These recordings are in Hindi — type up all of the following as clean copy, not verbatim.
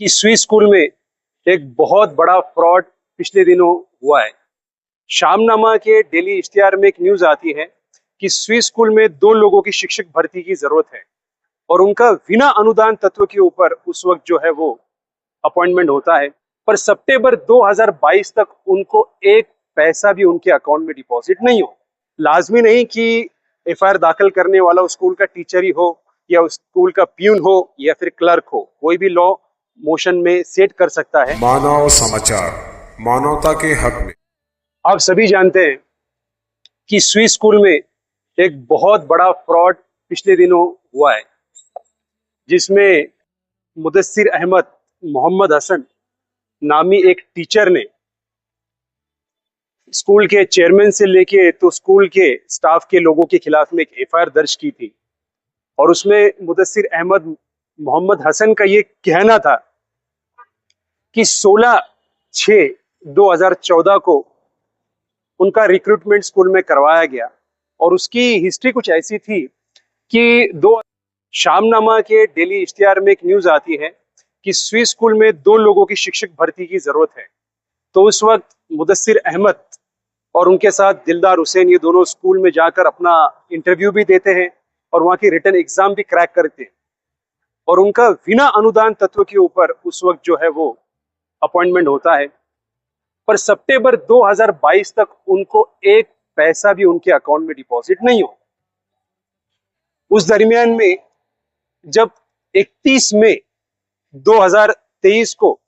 कि स्विस स्कूल में एक बहुत बड़ा फ्रॉड पिछले दिनों हुआ है। शामनामा के डेली इश्तिहार में एक न्यूज आती है कि स्विस स्कूल में 2 लोगों की शिक्षक भर्ती की जरूरत है और उनका बिना अनुदान तत्व के ऊपर उस वक्त जो है वो अपॉइंटमेंट होता है। पर सितंबर 2022 तक उनको एक पैसा भी उनके अकाउंट में डिपॉजिट नहीं हो। लाजमी नहीं कि एफआईआर दाखिल करने वाला उस स्कूल का टीचर ही हो या उस स्कूल का प्यून हो या फिर क्लर्क हो, कोई भी लॉ मोशन में सेट कर सकता है। मानव समाचार, मानवता के हक में। आप सभी जानते हैं कि स्विस स्कूल में एक बहुत बड़ा फ्रॉड पिछले दिनों हुआ है, जिसमें मुदस्सिर अहमद मोहम्मद हसन नामी एक टीचर ने स्कूल के चेयरमैन से लेके तो स्कूल के स्टाफ के लोगों के खिलाफ में एक एफआईआर दर्ज की थी। और उसमें मुदस्सिर अहमद मोहम्मद हसन का ये कहना था कि 16/6/2014 को उनका रिक्रूटमेंट स्कूल में करवाया गया और उसकी हिस्ट्री कुछ ऐसी थी कि शामनामा के डेली इश्तिहार में एक न्यूज आती है कि स्विस स्कूल में 2 लोगों की शिक्षक भर्ती की जरूरत है। तो उस वक्त मुदस्सिर अहमद और उनके साथ दिलदार हुसैन ये दोनों स्कूल में जाकर अपना इंटरव्यू भी देते हैं और वहां की रिटन एग्जाम भी क्रैक करते हैं और उनका बिना अनुदान तत्व के ऊपर उस वक्त जो है वो अपॉइंटमेंट होता है। पर सितंबर 2022 तक उनको एक पैसा भी उनके अकाउंट में डिपॉजिट नहीं हो। उस दरमियान में जब 31 मई 2023 को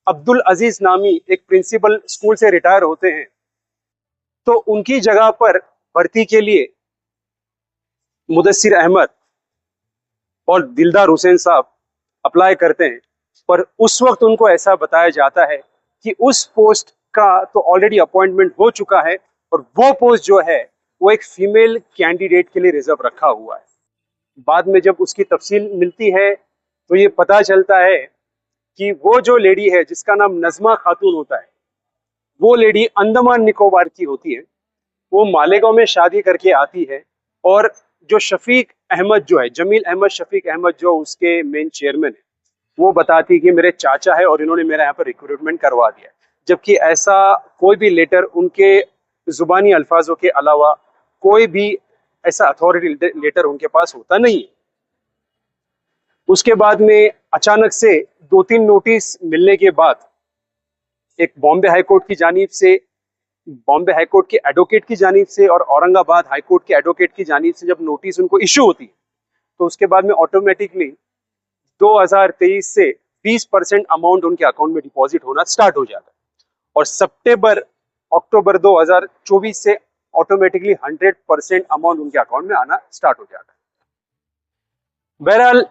अब्दुल अजीज नामी एक प्रिंसिपल स्कूल से रिटायर होते हैं, तो उनकी जगह पर भर्ती के लिए मुदस्सिर अहमद और दिलदार हुसैन साहब अप्लाई करते हैं। पर उस वक्त उनको ऐसा बताया जाता है कि उस पोस्ट का तो ऑलरेडी अपॉइंटमेंट हो चुका है और वो पोस्ट जो है वो एक फीमेल कैंडिडेट के लिए रिजर्व रखा हुआ है। बाद में जब उसकी तफसील मिलती है तो ये पता चलता है कि वो जो लेडी है जिसका नाम नजमा खातून होता है, वो लेडी अंडमान निकोबार की होती है। वो मालेगांव में शादी करके आती है और जो शफीक अहमद जो है, जमील अहमद शफीक अहमद जो उसके मेन चेयरमैन है, वो बताती है कि मेरे चाचा है और इन्होंने मेरे यहाँ पर रिक्रूटमेंट करवा दिया, जबकि ऐसा कोई भी लेटर उनके जुबानी अल्फाजों के अलावा कोई भी ऐसा अथॉरिटी लेटर उनके पास होता नहीं है। उसके बाद में अचानक से 2-3 नोटिस मिलने के बाद एक बॉम्बे हाईकोर्ट की जानिब से, बॉम्बे हाईकोर्ट के एडवोकेट की जानिब से और औरंगाबाद हाईकोर्ट के एडवोकेट की जानिब से जब नोटिस उनको इशू होती है, तो उसके बाद में ऑटोमेटिकली 2023 से 20% अमाउंट उनके अकाउंट में डिपॉजिट होना स्टार्ट हो जाता है और अक्टूबर 2024 से ऑटोमेटिकली 100% अमाउंट उनके अकाउंट में आना स्टार्ट हो जाता है। बहरहाल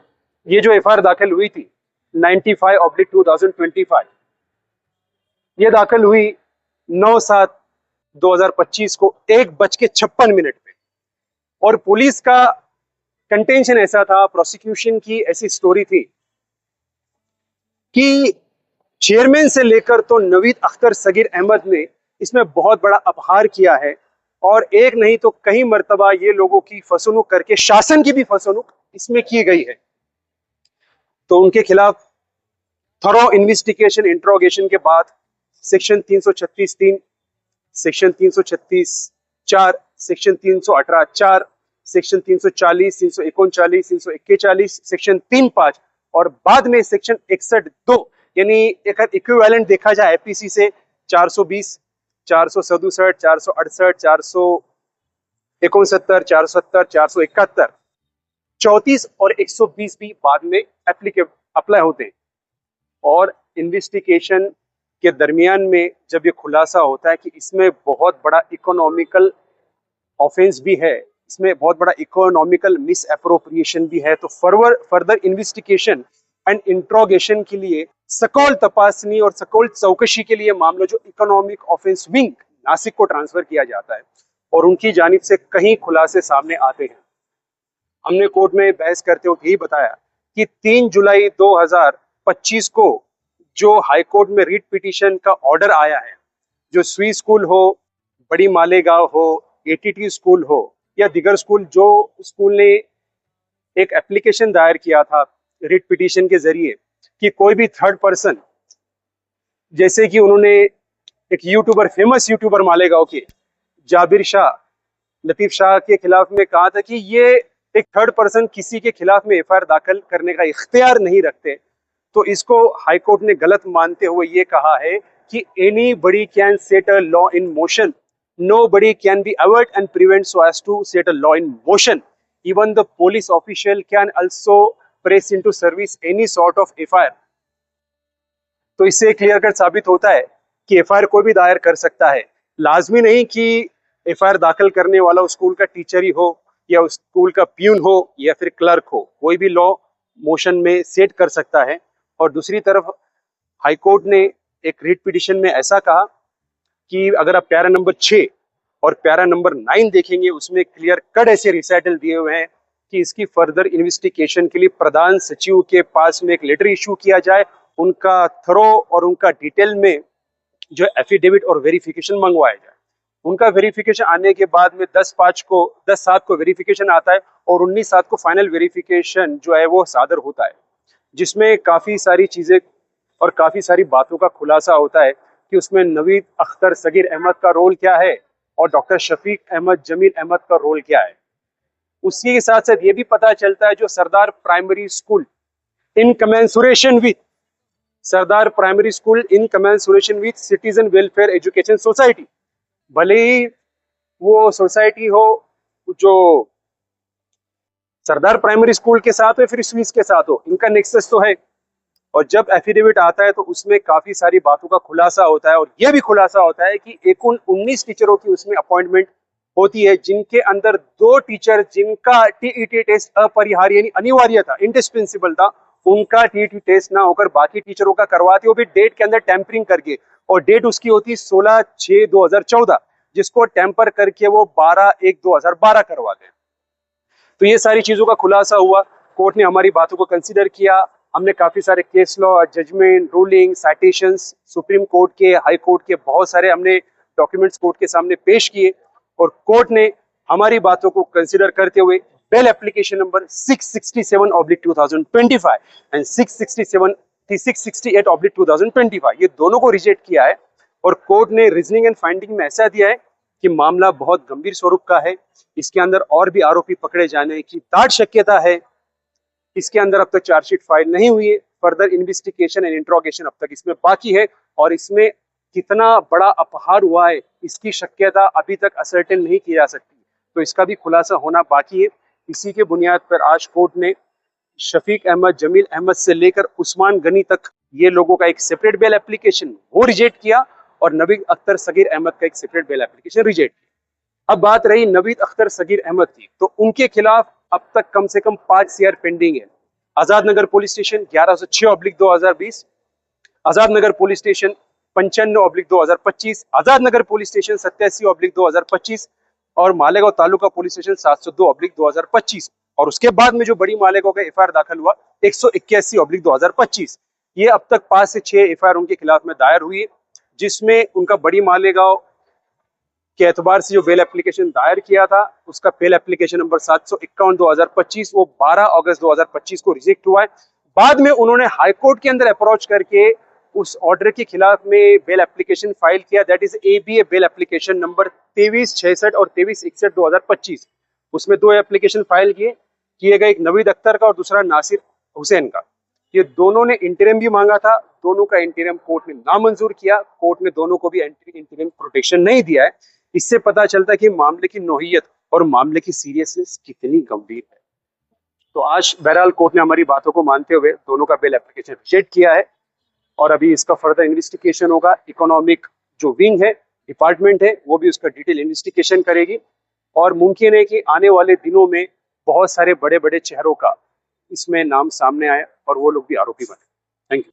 ये जो एफआईआर दाखिल हुई थी 95/2025, ये दाखिल हुई 9/7/2025 को 1:56 पे और पुलिस का कंटेंशन ऐसा था, प्रोसिक्यूशन की ऐसी स्टोरी थी कि चेयरमैन से लेकर तो नवीद अख्तर सगीर अहमद ने इसमें बहुत बड़ा अपहार किया है और एक नहीं तो कई मर्तबा ये लोगों की फसनुक करके शासन की भी फसनुक इसमें की गई है। तो उनके खिलाफ थरो इन्वेस्टिगेशन इंट्रोगेशन के बाद section 336(3), section 336(4), section 318(4), section 340, 339, 341, section 35 और बाद में सेक्शन 61(2), यानी एक इक्विवेलेंट देखा जाए आईपीसी से 420, 467, 468, 469, 470, 471, 34 और 120 भी बाद में अप्लाई होते हैं। और इन्वेस्टिगेशन के दरमियान में जब ये खुलासा होता है कि इसमें बहुत बड़ा इकोनॉमिकल ऑफेंस भी है, इसमें बहुत बड़ा इकोनॉमिकल मिस एप्रोप्रिएशन भी है, तो फर्दर इन्वेस्टिगेशन एंड इंट्रोगेशन के लिए सकोल तपासनी और सकोल चौकशी के लिए मामला जो इकोनॉमिक ऑफेंस विंग नासिक को ट्रांसफर किया जाता है और उनकी जानिब से कई खुलासे सामने आते हैं। हमने कोर्ट में बहस करते हुए यही बताया कि 3 जुलाई 2025 को जो हाईकोर्ट में रीट पिटीशन का ऑर्डर आया है, जो स्विस स्कूल हो, बड़ी मालेगांव हो, एटीटी स्कूल हो या दिगर स्कूल, जो स्कूल ने एक एप्लीकेशन दायर किया था रिट पिटीशन के जरिए कि कोई भी थर्ड पर्सन, जैसे कि उन्होंने एक यूट्यूबर, फेमस यूट्यूबर मालेगांव के जाबिर शाह, लतीफ शाह के खिलाफ में कहा था कि ये एक थर्ड पर्सन किसी के खिलाफ में एफआईआर दाखिल करने का इख्तियार नहीं रखते, तो इसको हाईकोर्ट ने गलत मानते हुए ये कहा है कि anybody can set a law in motion, nobody can be avert and prevent so as to set a law in motion. Even the police official can also press into service any sort of FIR. तो इससे क्लियर कट साबित होता है कि एफआईआर कोई भी दायर कर सकता है। लाजमी नहीं कि एफआईआर दाखिल करने वाला उस स्कूल का टीचर ही हो या उस स्कूल का प्यून हो या फिर क्लर्क हो, कोई भी लॉ मोशन में सेट कर सकता है। और दूसरी तरफ हाईकोर्ट ने एक रिट पिटिशन में ऐसा कहा कि अगर आप पैरा नंबर 6 और पैरा नंबर 9 देखेंगे, उसमें क्लियर कट ऐसे रिसाइटल दिए हुए हैं कि इसकी फर्दर इन्वेस्टिगेशन के लिए प्रधान सचिव के पास में एक लेटर इशू किया जाए, उनका थरो और उनका डिटेल में जो एफिडेविट और वेरिफिकेशन मंगवाया जाए। उनका वेरिफिकेशन आने के बाद में 10/7 को वेरिफिकेशन आता है और 19/7 को फाइनल वेरिफिकेशन जो है वो सादर होता है, जिसमें काफ़ी सारी चीज़ें और काफ़ी सारी बातों का खुलासा होता है कि उसमें नवीद अख्तर सगीर अहमद का रोल क्या है और डॉक्टर शफीक अहमद जमील अहमद का रोल क्या है। उसी के साथ साथ ये भी पता चलता है जो Sardar primary school in commensuration with citizen welfare education society, भले ही वो सोसाइटी हो जो सरदार प्राइमरी स्कूल के साथ हो फिर स्विस के साथ हो, इनका नेक्सस तो है। और जब एफिडेविट आता है तो उसमें काफी सारी बातों का खुलासा होता है और यह भी खुलासा होता है कि 19 टीचरों की उसमें अपॉइंटमेंट होती है, जिनके अंदर 2 टीचर जिनका टीईटी टेस्ट अपरिहार्य यानी अनिवार्य था, इंडिस्पेंसिबल था, उनका टीईटी टेस्ट ना होकर बाकी टीचरों का करवाते, वो भी डेट के अंदर टेम्परिंग करके, और डेट उसकी होती 16/6/2014, जिसको टेम्पर करके वो 12/1/2012 करवाते हैं। तो ये सारी चीजों का खुलासा हुआ, कोर्ट ने हमारी बातों को कंसिडर किया। हमने काफी सारे case law, judgement, ruling, citations, supreme court के, हाई कोर्ट के बहुत सारे हमने डॉक्यूमेंट्स कोर्ट के सामने पेश किए और कोर्ट ने हमारी बातों को कंसिडर करते हुए बेल एप्लीकेशन नंबर 667/2025 एंड 668/2025 ये दोनों को रिजेक्ट किया है। और कोर्ट ने रीजनिंग एंड फाइंडिंग में ऐसा दिया है कि मामला बहुत गंभीर स्वरूप का है, इसके अंदर और भी आरोपी पकड़े जाने की दाट शक्यता है, इसके अंदर अब तक चार्जशीट फाइल नहीं हुई है, फर्दर इन्वेस्टिगेशन एंड इंट्रोगेशन अब तक इसमें बाकी है, और इसमें कितना बड़ा अपहार हुआ है इसकी शक्यता अभी तक असर्टेन नहीं की जा सकती, तो इसका भी खुलासा होना बाकी है। इसी के बुनियाद पर आज कोर्ट ने शफीक अहमद, जमील अहमद से लेकर उस्मान गनी तक ये लोगों का एक सेपरेट बेल एप्लीकेशन वो रिजेक्ट किया और नवीद अख्तर सगीर अहमद का एक सेपरेट बेल एप्लीकेशन रिजेक्ट किया। अब बात रही नवीद अख्तर सगीर अहमद की, तो उनके खिलाफ अब तक कम से कम 5 CR पेंडिंग है। Azad Nagar police station 1106/2020, Azad Nagar police station 95/2025, Azad Nagar police station 87/2025 और मालेगांव तालुका पुलिस स्टेशन 702/2025। और उसके बाद में जो बड़ी मालेगांव का एफआईआर दाखिल हुआ 181/2025। ये अब तक 5 से 6 एफआईआर उनके खिलाफ में दायर हुई है, जिसमें उनका बड़ी मालेगांव के एतबार से जो बेल एप्लीकेशन दायर किया था उसका बेल एप्लीकेशन नंबर 751/2025 वो 12 अगस्त 2025 को रिजेक्ट हुआ है। बाद में उन्होंने हाईकोर्ट के अंदर अप्रोच करके उस ऑर्डर के खिलाफ में बेल एप्लीकेशन फाइल किया, that is ABA bail application number 2366 और 2361/2025। उसमें 2 एप्लीकेशन फाइल किए गए, एक नवीद अख्तर का और दूसरा नासिर हुसैन का। ये दोनों ने इंटरिम भी मांगा था, दोनों का इंटरिम कोर्ट ने नामंजूर किया, कोर्ट ने दोनों को भी इंटरिम प्रोटेक्शन नहीं दिया है। इससे पता चलता है कि मामले की नौहियत और मामले की सीरियसनेस कितनी गंभीर है। तो आज बहरहाल कोर्ट ने हमारी बातों को मानते हुए दोनों का बेल एप्लीकेशन रिजेक्ट किया है और अभी इसका फर्दर इन्वेस्टिगेशन होगा। इकोनॉमिक जो विंग है, डिपार्टमेंट है, वो भी उसका डिटेल इन्वेस्टिगेशन करेगी और मुमकिन है कि आने वाले दिनों में बहुत सारे बड़े बड़े चेहरों का इसमें नाम सामने आए और वो लोग भी आरोपी बने। Thank you.